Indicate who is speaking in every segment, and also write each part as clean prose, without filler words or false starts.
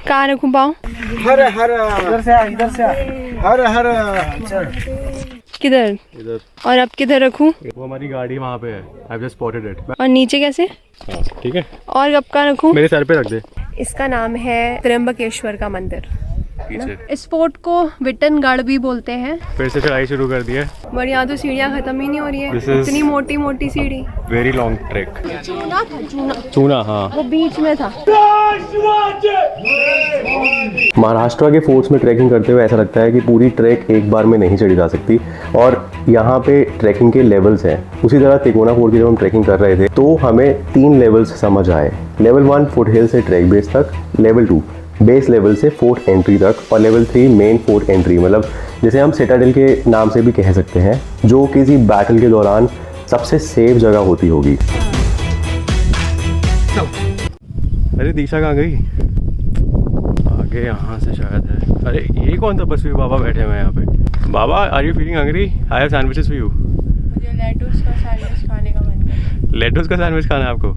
Speaker 1: कहाँ रखूं पाँव?
Speaker 2: हर हर इधर से आ हर हर
Speaker 1: किधर?
Speaker 3: इधर।
Speaker 1: और अब किधर रखूं?
Speaker 3: वो हमारी गाड़ी वहाँ पे है। I've just spotted it।
Speaker 1: और नीचे कैसे?
Speaker 3: हाँ ठीक है।
Speaker 1: और अब कहाँ रखूं?
Speaker 3: मेरे सर पे रख दे।
Speaker 1: इसका नाम है त्र्यंबकेश्वर का मंदिर।
Speaker 3: पीछे
Speaker 1: इस फोर्ट को विटनगढ़ भी बोलते हैं।
Speaker 3: फिर से चढ़ाई शुरू कर दी है।
Speaker 1: पर यहाँ तो सीढ़ियाँ खत्म ही नहीं हो रही है।
Speaker 3: This is-
Speaker 1: इतनी मोटी मोटी सीढ़ी।
Speaker 3: Very long track.
Speaker 1: चूना था, चूना।
Speaker 3: चूना, हाँ।
Speaker 1: वो बीच में था।
Speaker 4: महाराष्ट्र के फोर्ट्स में ट्रैकिंग करते हुए ऐसा लगता है कि पूरी ट्रैक एक बार में नहीं चढ़ी जा सकती और यहाँ पे ट्रैकिंग के लेवल्स हैं। उसी तरह तिकोना फोर्ट की जब हम ट्रैकिंग कर रहे थे तो हमें 3 लेवल्स समझ आए। लेवल 1 फुट हिल से ट्रैक बेस तक, लेवल 2 बेस लेवल से फोर्ट एंट्री तक और लेवल 3 मेन फोर्ट एंट्री, मतलब जिसे हम सिटाडेल के नाम से भी कह सकते हैं, जो किसी बैटल के दौरान सबसे सेफ जगह होती होगी।
Speaker 3: अरे दिशा कहाँ गई? आगे यहाँ से शायद है। अरे ये कौन तपस्वी बाबा बैठे हुए हैं यहाँ पे? बाबा, are you feeling hungry? I have sandwiches for you.
Speaker 1: मुझे लेटुस का सैंडविच खाने का मन है।
Speaker 3: लेटुस का सैंडविच खाना है आपको?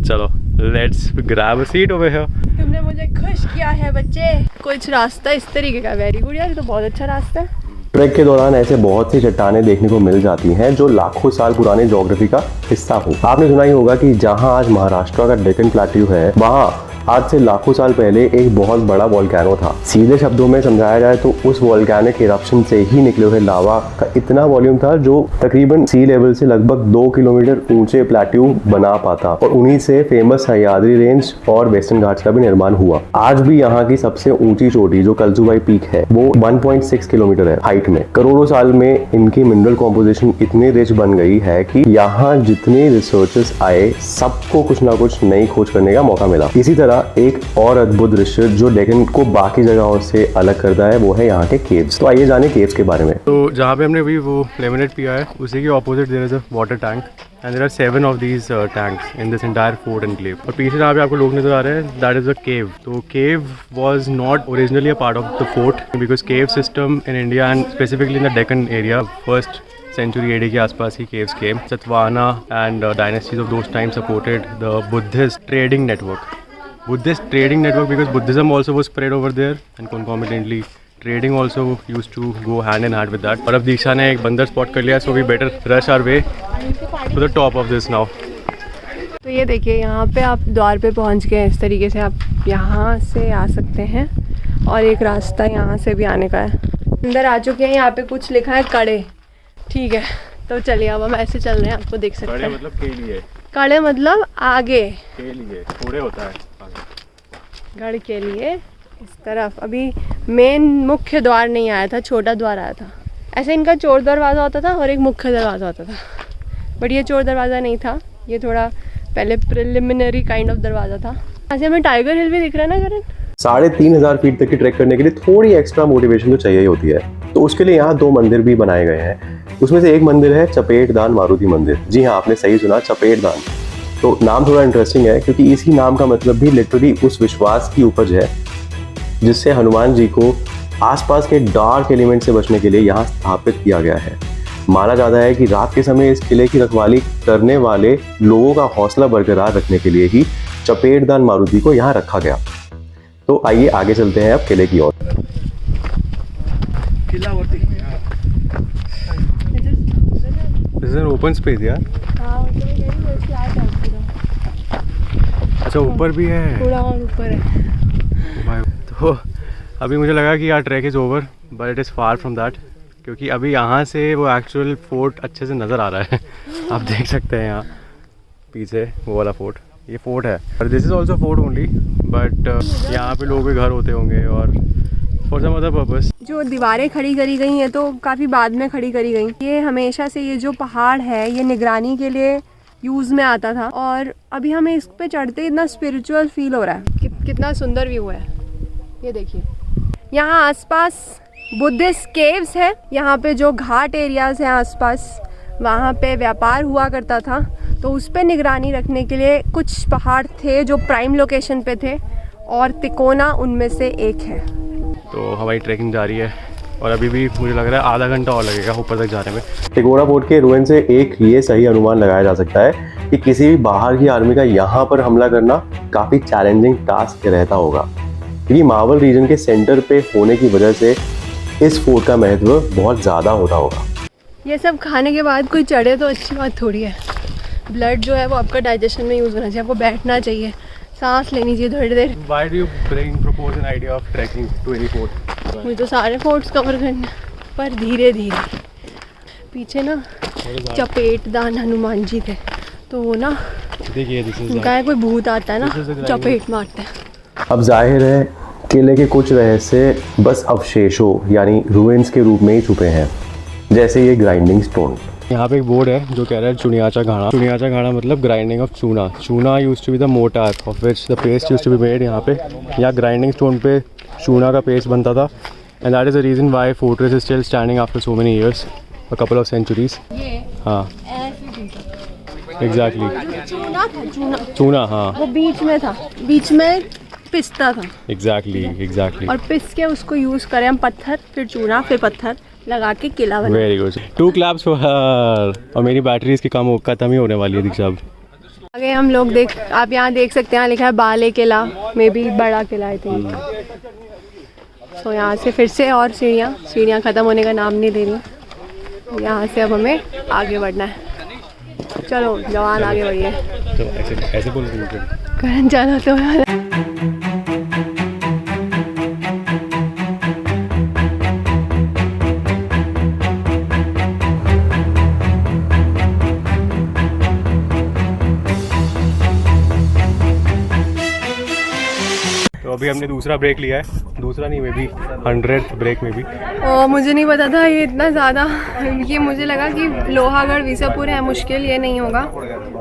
Speaker 3: चलो let's grab a seat over here.
Speaker 1: तुमने मुझे खुश किया है बच्चे। कुछ रास्ता इस तरीके का। वेरी गुड यार, ये तो बहुत अच्छा रास्ता है।
Speaker 4: ट्रैक के दौरान ऐसे बहुत सी चट्टानें देखने को मिल जाती हैं जो लाखों साल पुराने ज्योग्राफी का हिस्सा हो। आपने सुना ही होगा कि जहां आज महाराष्ट्र का डेक्कन प्लेट्यू है, वहां आज से लाखों साल पहले एक बहुत बड़ा वोल्केनो था। सीधे शब्दों में समझाया जाए तो उस वोल्केनिक इरप्शन से ही निकले हुए लावा का इतना वॉल्यूम था जो तकरीबन सी लेवल से लगभग 2 किलोमीटर ऊंचे प्लेट्यू बना पाता और उन्हीं से फेमस सह्याद्री रेंज और वेस्टर्न घाट्स का भी निर्माण हुआ। आज भी यहाँ की सबसे ऊंची चोटी जो कलजुबाई पीक है वो 1.6 किलोमीटर है हाइट में। करोड़ों साल में इनकी मिनरल कॉम्पोजिशन इतनी रिच बन गई है कि यहाँ जितने रिसर्चर्स आए सबको कुछ ना कुछ नई खोज करने का मौका मिला। इसी तरह एक और अद्भुत दृश्य जो डेक्कन को बाकी जगहों से अलग करता है वो है यहाँ के केव्स। तो आइए जाने केव्स के बारे में।
Speaker 3: तो जहाँ पे हमने भी वो लेमनेड पिया है उसी के opposite there is a water tank and there are 7 of these tanks in this entire fort enclave. और पीछे जहाँ पे आपको लोग नजर आ रहे हैं दैट इज अ केव। तो cave was not originally a part of the fort because cave system in India and specifically in the Deccan area first century AD के आसपास ही caves came. Satvana and dynasties of those times supported the Buddhist trading network. Because Buddhism also was spread over there and concomitantly trading also used to go hand in hand with that. और अब दीक्षा ने एक बंदर spot कर लिया, so we better rush our way to the top of this now.
Speaker 1: तो ये देखिए यहाँ पे आप द्वार पे पहुँच गए। इस तरीके से आप यहाँ से आ सकते हैं और एक रास्ता यहाँ से भी आने का है। अंदर आ चुके हैं। यहाँ पे कुछ लिखा है कड़े, ठीक है। तो चलिए अब हम ऐसे चल रहे हैं, आपको देख सकते हैं।
Speaker 3: मतलब के लिए,
Speaker 1: कड़े मतलब आगे
Speaker 3: के लिए थोड़े होता है
Speaker 1: गढ़ के लिए। इस तरफ अभी मेन मुख्य द्वार नहीं आया था, छोटा द्वार आया था। ऐसे इनका चोर दरवाज़ा होता था और एक मुख्य दरवाज़ा होता था, बट ये चोर दरवाज़ा नहीं था, ये थोड़ा पहले प्रिलिमिनरी काइंड ऑफ दरवाज़ा था। ऐसे हमें टाइगर हिल भी दिख रहा है ना करण?
Speaker 4: 3500 फीट तक की ट्रैक करने के लिए थोड़ी एक्स्ट्रा मोटिवेशन तो चाहिए ही होती है। तो उसके लिए यहाँ 2 मंदिर भी बनाए गए हैं। उसमें से एक मंदिर है चपेटदान मारुति मंदिर। जी हाँ, आपने सही सुना, चपेटदान। तो नाम थोड़ा इंटरेस्टिंग है क्योंकि इसी नाम का मतलब भी लिटरली उस विश्वास की उपज है जिससे हनुमान जी को आसपास के डार्क एलिमेंट से बचने के लिए यहाँ स्थापित किया गया है। माना जाता है कि रात के समय इस किले की रखवाली करने वाले लोगों का हौसला बरकरार रखने के लिए ही चपेटदान मारुति को यहाँ रखा गया। तो आइए आगे चलते हैं अब किले की ओर।
Speaker 3: This is an open space यार। अच्छा ऊपर भी है,
Speaker 1: थोड़ा और ऊपर है।
Speaker 3: तो अभी मुझे लगा कि यार track is over but it is far from that क्योंकि अभी यहाँ से वो एक्चुअल फोर्ट अच्छे से नज़र आ रहा है। आप देख सकते हैं यहाँ पीछे वो वाला फोर्ट, ये फोर्ट है। और this is also fort only but यहाँ पे लोगों के घर होते होंगे और फॉर सम अदर पर्पस।
Speaker 1: जो दीवारें खड़ी करी गई हैं तो काफ़ी बाद में खड़ी करी गई। ये हमेशा से ये जो पहाड़ है ये निगरानी के लिए यूज़ में आता था और अभी हमें इस पे चढ़ते इतना स्पिरिचुअल फील हो रहा है। कितना सुंदर व्यू है ये देखिए। यहाँ आसपास बुद्धिस्ट केव्स है। यहाँ पे जो घाट एरियाज़ हैं आसपास वहाँ पे व्यापार हुआ करता था तो उस पर निगरानी रखने के लिए कुछ पहाड़ थे जो प्राइम लोकेशन पे थे और तिकोना उनमें से एक है।
Speaker 3: तो हमारी ट्रैकिंग जारी है और अभी भी मुझे लग रहा है आधा घंटा और लगेगा ऊपर तक जाने में।
Speaker 4: तिकोना फोर्ट के रुइन से एक ये सही अनुमान लगाया जा सकता है कि किसी भी बाहर की आर्मी का यहाँ पर हमला करना काफ़ी चैलेंजिंग टास्क रहता होगा। क्योंकि मावल रीजन के सेंटर पे होने की वजह से इस फोर्ट का महत्व बहुत ज़्यादा होता होगा।
Speaker 1: ये सब खाने के बाद कोई चढ़े तो अच्छी बात थोड़ी है। ब्लड जो है वो आपका डाइजेशन में यूज़ होना चाहिए, आपको बैठना चाहिए, सांस लेनी चाहिए थोड़ी देर।
Speaker 3: Why do you propose an idea of trekking to any fort?
Speaker 1: मुझे तो सारे फोर्ट्स कवर करने, पर धीरे धीरे। पीछे ना चपेटदान हनुमान जी थे, तो वो ना
Speaker 3: देखिए
Speaker 1: उनका है कोई भूत आता है ना चपेट मारते हैं।
Speaker 4: अब जाहिर है किले के कुछ रहस्य बस अवशेषों यानी रूइंस के रूप में ही छुपे हैं, जैसे ये ग्राइंडिंग स्टोन।
Speaker 3: यहाँ पे एक बोर्ड है जो कह रहा है चुनियाचा घाड़ा। चुनियाचा घाड़ा मतलब ग्राइंडिंग ऑफ चूना। चूना used to be the mortar of which the paste used to be made. यहाँ पे या ग्राइंडिंग स्टोन पे चूना का पेस्ट बनता था, and that is the reason why fortress is still standing after so many years, a couple of centuries. हाँ exactly,
Speaker 1: चूना था,
Speaker 3: चूना, हाँ
Speaker 1: वो बीच में था, बीच में पिसता था।
Speaker 3: एग्जैक्टली
Speaker 1: और पिस के उसको यूज़ करें हम, पत्थर फिर चूना फिर पत्थर लगा के किला बना।
Speaker 3: Very good, 2 claps for her. और मेरी बैटरी इसकी खत्म ही होने वाली है दीक्षा।
Speaker 1: आगे हम लोग आप यहाँ देख सकते हैं, लिखा है बाले किला, मे बी बड़ा किला आई थिंक। सो यहाँ से फिर से और सीढ़ियाँ ख़त्म होने का नाम नहीं ले रही। यहाँ से अब हमें आगे बढ़ना है। चलो जवान आगे बढ़िए।
Speaker 3: तो ऐसे बोल रही हूँ
Speaker 1: करण जाना तो
Speaker 3: अभी हमने दूसरा ब्रेक लिया है, दूसरा नहीं, मे बी 100th ब्रेक में भी।
Speaker 1: मुझे नहीं पता था ये इतना ज़्यादा, ये मुझे लगा कि लोहागढ़ विसापुर है, मुश्किल ये नहीं होगा,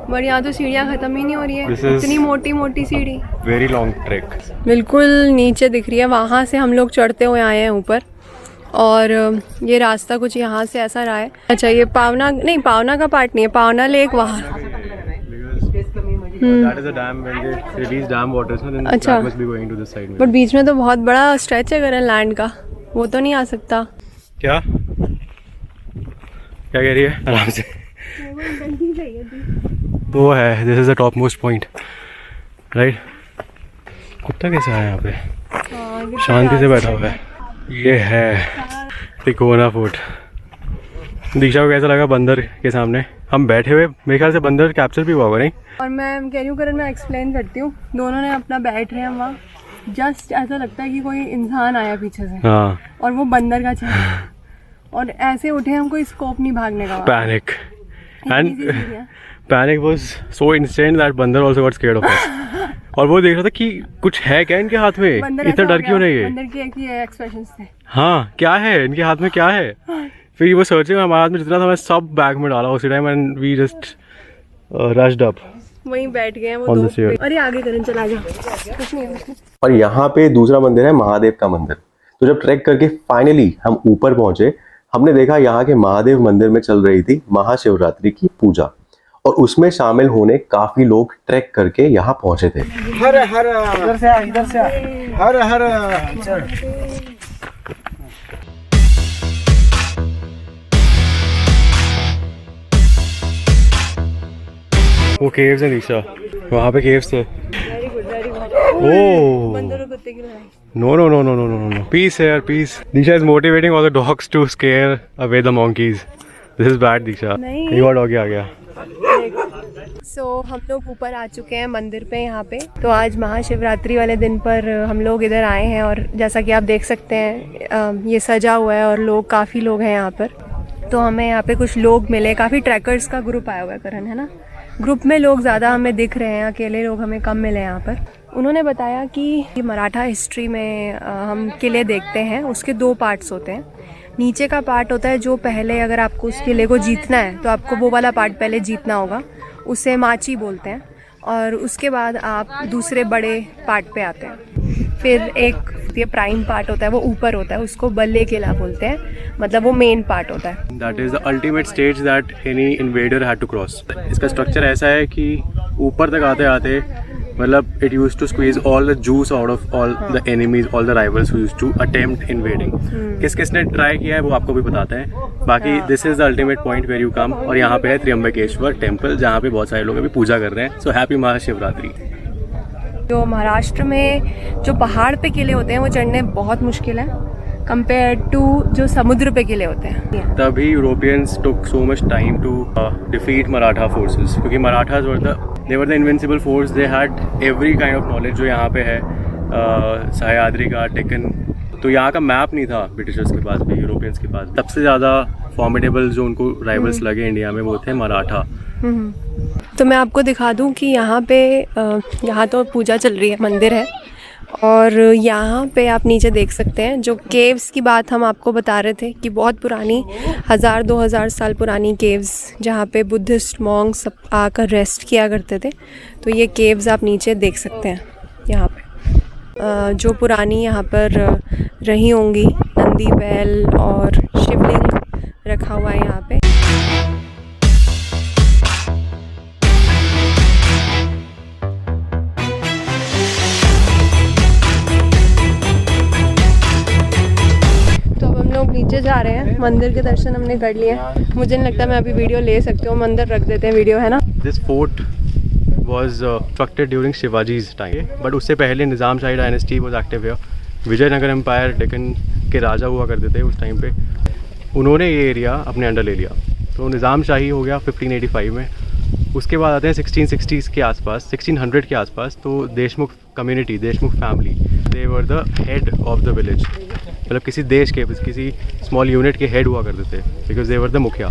Speaker 1: बट यहाँ तो सीढ़ियाँ ख़त्म ही नहीं हो रही है, इतनी मोटी मोटी सीढ़ी।
Speaker 3: वेरी लॉन्ग ट्रैक,
Speaker 1: बिल्कुल नीचे दिख रही है, वहाँ से हम लोग चढ़ते हुए आए हैं ऊपर, और ये रास्ता कुछ यहाँ से ऐसा रहा है। अच्छा ये पावना का पार्ट नहीं है, पावना लेक वहाँ।
Speaker 3: That is a dam. When they release dam waters, then
Speaker 1: अच्छा,
Speaker 3: that must be going to this side.
Speaker 1: But बीच में तो बहुत बड़ा स्ट्रेच है करन लैंड का, वो तो नहीं आ सकता।
Speaker 3: क्या कह रही है? आराम से। वो है, this is the top most point, right. कुत्ता कैसे आया यहाँ पे? शांति से बैठा हुआ है। ये है तिकोना फोर्ट। दीक्षा को कैसा लगा बंदर के सामने हम बैठे हुए? मेरे ख्याल से बंदर कैप्चर भी हुआ होगा, नहीं?
Speaker 1: और मैं कह रही हूँ करण, मैं एक्सप्लेन करती हूँ। दोनों ने अपना बैठ रहे हैं वहाँ, जस्ट ऐसा लगता है कि कोई इंसान आया पीछे से,
Speaker 3: हाँ,
Speaker 1: और वो बंदर का चेहरा, और ऐसे उठे हम, कोई स्कोप नहीं भागने का।
Speaker 3: Panic and panic was so instant that बंदर also got scared of us. और वो देख रहा था कि कुछ है क्या इनके हाथ में, इतना डर क्यों नहीं है?
Speaker 1: बंदर के एक्सप्रेशंस थे।
Speaker 3: हाँ, क्या है इनके हाथ में, क्या है? फिर वो सर्चिंग, हमारे हाथ में जितना था मैं सब बैग में डाला उसी time, and we just rushed up.
Speaker 1: वहीं बैठ गए हैं वो दो। अरे आगे करण चला जा, कुछ नहीं।
Speaker 4: और यहाँ पे दूसरा मंदिर है महादेव का मंदिर। तो जब ट्रैक करके फाइनली हम ऊपर पहुंचे, हमने देखा यहाँ के महादेव मंदिर में चल रही थी महाशिवरात्रि की पूजा, और उसमें शामिल होने काफी लोग ट्रैक करके यहाँ पहुंचे थे।
Speaker 2: हर हर इधर से आ, इधर से आ। हर हर
Speaker 3: वो केव्स हैं दीक्षा, वहाँ पे केव्स थे। ओह no no no no no no no peace here, peace. Disha is motivating all the dogs to scare away the monkeys. This is bad Disha. ये और डॉगी आ गया।
Speaker 1: हम लोग ऊपर आ चुके हैं मंदिर पे यहाँ पे। तो आज महाशिवरात्रि वाले दिन पर हम लोग इधर आए हैं, और जैसा कि आप देख सकते हैं ये सजा हुआ है और काफ़ी लोग हैं यहाँ पर। तो हमें यहाँ पे कुछ लोग मिले, काफ़ी ट्रैकर्स का ग्रुप आया हुआ है करण, है ना। ग्रुप में लोग ज़्यादा हमें दिख रहे हैं, अकेले लोग हमें कम मिले यहाँ पर। उन्होंने बताया कि मराठा हिस्ट्री में हम किले देखते हैं, उसके 2 पार्ट्स होते हैं। नीचे का पार्ट होता है जो पहले, अगर आपको उस किले को जीतना है तो आपको वो वाला पार्ट पहले जीतना होगा, उसे माची बोलते हैं। और उसके बाद आप दूसरे बड़े पार्ट पे आते हैं। फिर एक ये प्राइम पार्ट होता है, वो ऊपर होता है, उसको बल्ले किला बोलते हैं, मतलब वो मेन पार्ट होता है।
Speaker 3: That is the ultimate stage that any invader had to cross. इसका स्ट्रक्चर ऐसा है कि ऊपर तक आते आते मतलब it used to squeeze all the juice out of all the enemies, all the rivals who used to attempt invading. किसने ट्राई किया है वो आपको भी बताते हैं। बाकी this is the ultimate point where you come, और यहाँ पे है त्र्यंबकेश्वर टेम्पल, जहाँ पे बहुत सारे लोग अभी पूजा कर रहे हैं। So happy Mahashivratri.
Speaker 1: जो महाराष्ट्र में जो पहाड़ पे किले होते हैं वो चढ़ने बहुत मुश्किल है कंपेयर टू जो समुद्र पे किले होते हैं।
Speaker 3: तभी Europeans took so much time to defeat Maratha forces, क्योंकि Marathas were the invincible force. They had every kind of knowledge जो यहाँ पे है, सह्याद्री का, डेक्कन। तो यहाँ का मैप नहीं था ब्रिटिशर्स के पास भी, यूरोपियंस के पास। सबसे ज़्यादा फॉर्मिडेबल जो उनको राइवल्स लगे इंडिया में वो थे मराठा।
Speaker 1: तो मैं आपको दिखा दूँ कि यहाँ पे यहाँ तो पूजा चल रही है, मंदिर है, और यहाँ पे आप नीचे देख सकते हैं जो केव्स की बात हम आपको बता रहे थे कि बहुत पुरानी 1000-2000 साल पुरानी केव्स जहाँ पे बुद्धिस्ट मॉन्क्स आकर रेस्ट किया करते थे। तो ये केव्स आप नीचे देख सकते हैं यहाँ पे, जो पुरानी यहाँ पर रही होंगी। नंदी बैल और शिवलिंग रखा हुआ है यहाँ पे। लोग नीचे जा रहे हैं, मंदिर के दर्शन हमने कर लिए। मुझे नहीं लगता मैं अभी वीडियो ले सकती हूँ, मंदिर रख देते हैं वीडियो, है ना।
Speaker 3: This fort was constructed during Shivaji's time, but उससे पहले Nizam Shahi dynasty was active here। Vijayanagara empire, Deccan के राजा हुआ करते थे उस टाइम पे, उन्होंने ये एरिया अपने अंडर ले लिया। तो निज़ाम शाही हो गया 1585 में। उसके बाद आते हैं 1660s के आसपास, 1600 के आसपास। तो Deshmukh community, Deshmukh family, they were the head of the village. मतलब किसी देश के, किसी स्मॉल यूनिट के हेड हुआ करते थे, बिकॉज दे वर द मुखिया।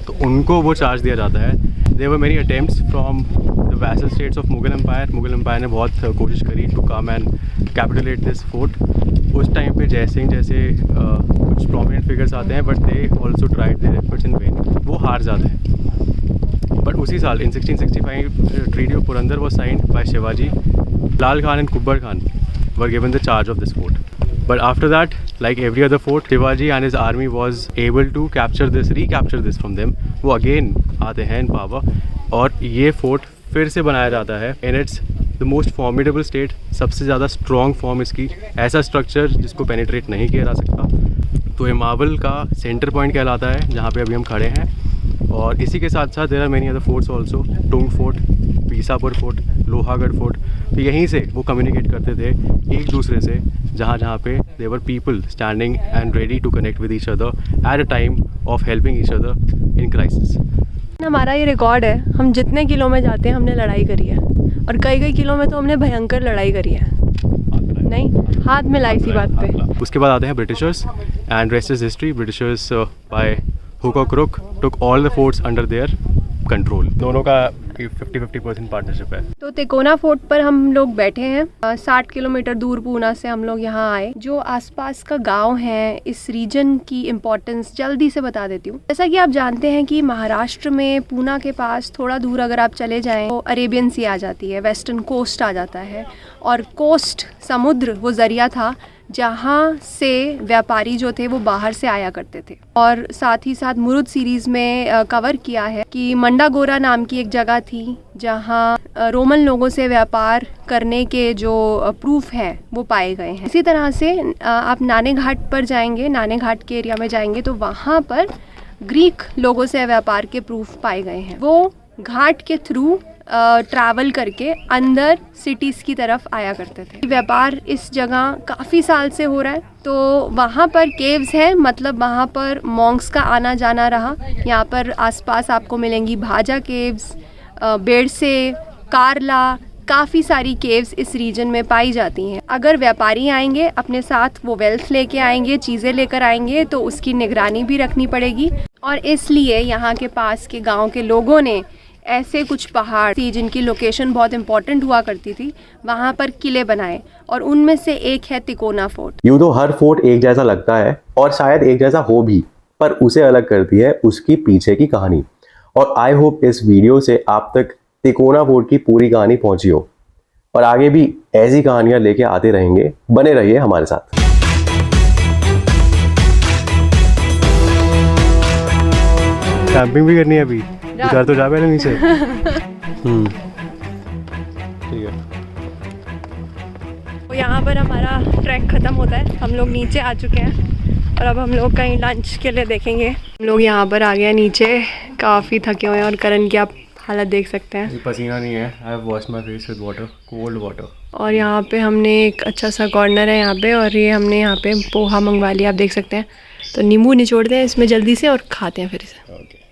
Speaker 3: तो उनको वो चार्ज दिया जाता है। There were many attempts from the vassal states of Mughal empire. Mughal empire ने बहुत कोशिश करी to come and capitulate this fort. उस टाइम पे जय सिंह जैसे कुछ प्रोमिनेंट फिगर्स आते हैं, but they also tried their efforts in vain. वो हार जाते हैं। बट उसी साल in 1665 treaty of Purandar was signed by Shivaji. Lal Khan and Kubbar Khan were given the charge of this fort. But after that, like every other fort, Shivaji and his army was able to recapture this from them. वो again आते हैं in power, और ये fort फिर से बनाया जाता है in its the most formidable state, सबसे ज़्यादा strong form इसकी, ऐसा structure जिसको penetrate नहीं किया जा सकता। तो ये मार्बल का सेंटर पॉइंट कहलाता है जहाँ पे अभी हम खड़े हैं। और इसी के साथ साथ there are many other forts also, Tung fort, Bisapur fort, Lohagad fort. तो यहीं से वो कम्युनिकेट करते थे एक दूसरे से, जहाँ जहाँ पे there people standing and ready to connect with each other at a time of helping each other in crisis.
Speaker 1: हमारा ये रिकॉर्ड है, हम जितने किलो में जाते हैं हमने लड़ाई करी है, और कई किलो में तो हमने भयंकर लड़ाई करी है, नहीं हाथ मिलाई सी बात पे।
Speaker 3: उसके बाद आते हैं Britishers and rest is history. Britishers by hook और crook took all the forts under their control. दोनों का 50-50% पार्टनरशिप है।
Speaker 1: तो तिकोना फोर्ट पर हम लोग बैठे हैं, 60 किलोमीटर दूर पूना से हम लोग यहाँ आए। जो आसपास का गांव है, इस रीजन की इम्पोर्टेंस जल्दी से बता देती हूँ। जैसा कि आप जानते हैं कि महाराष्ट्र में पूना के पास थोड़ा दूर अगर आप चले जाएं तो अरेबियन सी आ जाती है, वेस्टर्न कोस्ट आ जाता है, और कोस्ट समुद्र वो ज़रिया था जहाँ से व्यापारी जो थे वो बाहर से आया करते थे। और साथ ही साथ मुरुद सीरीज़ में कवर किया है कि मंडागोरा नाम की एक जगह थी जहाँ रोमन लोगों से व्यापार करने के जो प्रूफ हैं वो पाए गए हैं। इसी तरह से आप नाने घाट पर जाएंगे, नाने घाट के एरिया में जाएंगे तो वहाँ पर ग्रीक लोगों से व्यापार के प्रूफ पाए गए हैं। वो घाट के थ्रू ट्रैवल करके अंदर सिटीज़ की तरफ आया करते थे। व्यापार इस जगह काफ़ी साल से हो रहा है, तो वहाँ पर केव्स हैं, मतलब वहाँ पर मॉन्क्स का आना जाना रहा। यहाँ पर आसपास आपको मिलेंगी भाजा केव्स, बेड़से, कारला, काफ़ी सारी केव्स इस रीजन में पाई जाती हैं। अगर व्यापारी आएंगे अपने साथ, वो वेल्थ लेके आएंगे, चीज़ें लेकर आएंगे, तो उसकी निगरानी भी रखनी पड़ेगी। और इसलिए यहाँ के पास के गाँव के लोगों ने ऐसे कुछ पहाड़ थी जिनकी लोकेशन बहुत इंपॉर्टेंट हुआ करती थी, वहाँ पर किले बनाए, और उनमें से एक है तिकोना फोर्ट।
Speaker 4: यूँ तो हर फोर्ट एक जैसा लगता है और शायद एक जैसा हो भी, पर उसे अलग करती है उसकी पीछे की कहानी। और आई होप इस वीडियो से आप तक तिकोना फोर्ट की पूरी कहानी पहुंची हो, और आगे भी ऐसी कहानियां लेके आते रहेंगे। बने रहिए हमारे साथ।
Speaker 3: कैंपिंग भी करनी है अभी, उधर तो जा पहले नीचे। ठीक है।
Speaker 1: तो यहाँ पर हमारा ट्रैक ख़त्म होता है, हम लोग नीचे आ चुके हैं और अब हम लोग कहीं लंच के लिए देखेंगे। हम लोग यहाँ पर आ गए नीचे, काफ़ी थके हुए हैं और करण की आप हालत देख सकते हैं।
Speaker 3: पसीना नहीं है, I have washed my face with water, cold water.
Speaker 1: और यहाँ पे हमने एक अच्छा सा कॉर्नर है यहाँ पे, और ये हमने यहाँ पे पोहा मंगवा लिया, आप देख सकते हैं। तो नींबू निचोड़ते हैं इसमें जल्दी से और खाते हैं फिर इसे।
Speaker 3: ओके।